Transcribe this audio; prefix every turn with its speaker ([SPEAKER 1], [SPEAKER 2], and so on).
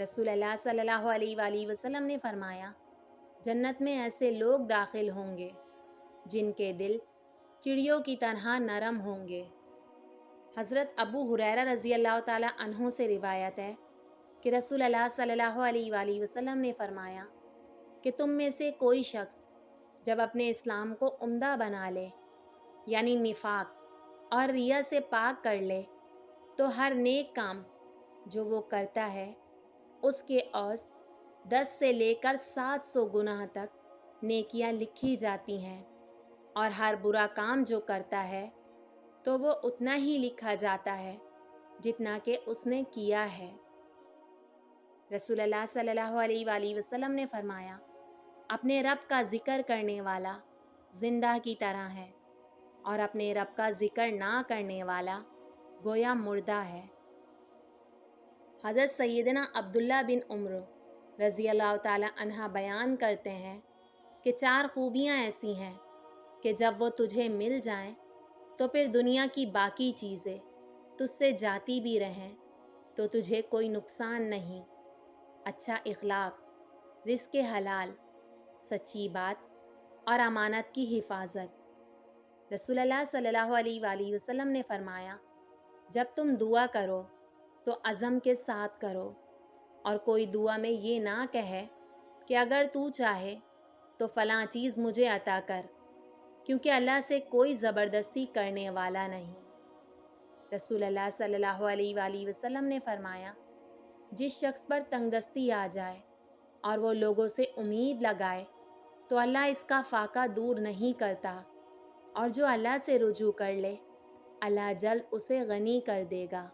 [SPEAKER 1] رسول اللہ صلی اللہ علیہ وآلہ وسلم نے فرمایا، جنت میں ایسے لوگ داخل ہوں گے جن کے دل چڑیوں کی طرح نرم ہوں گے۔ حضرت ابو ہریرہ رضی اللہ تعالیٰ عنہ سے روایت ہے کہ رسول اللہ صلی اللہ علیہ وآلہ وسلم نے فرمایا کہ تم میں سے کوئی شخص جب اپنے اسلام کو عمدہ بنا لے، یعنی نفاق اور ریا سے پاک کر لے، تو ہر نیک کام جو وہ کرتا ہے اس کے عوض 10 سے لے کر 700 گناہ تک نیکیاں لکھی جاتی ہیں، اور ہر برا کام جو کرتا ہے تو وہ اتنا ہی لکھا جاتا ہے جتنا کہ اس نے کیا ہے۔ رسول اللہ صلی اللہ علیہ وآلہ وسلم نے فرمایا، اپنے رب کا ذکر کرنے والا زندہ کی طرح ہے، اور اپنے رب کا ذکر نہ کرنے والا گویا مردہ ہے۔ حضرت سیدنا عبداللہ بن عمر رضی اللہ تعالی عنہ بیان کرتے ہیں کہ 4 خوبیاں ایسی ہیں کہ جب وہ تجھے مل جائیں تو پھر دنیا کی باقی چیزیں تجھ سے جاتی بھی رہیں تو تجھے کوئی نقصان نہیں۔ اچھا اخلاق، رزق حلال، سچی بات اور امانت کی حفاظت۔ رسول اللہ صلی اللہ علیہ وآلہ وسلم نے فرمایا، جب تم دعا کرو تو عزم کے ساتھ کرو، اور کوئی دعا میں یہ نہ کہے کہ اگر تو چاہے تو فلاں چیز مجھے عطا کر، کیونکہ اللہ سے کوئی زبردستی کرنے والا نہیں۔ رسول اللہ صلی اللہ علیہ وآلہ وسلم نے فرمایا، جس شخص پر تنگ دستی آ جائے اور وہ لوگوں سے امید لگائے تو اللہ اس کا فاقہ دور نہیں کرتا، اور جو اللہ سے رجوع کر لے اللہ جلد اسے غنی کر دے گا۔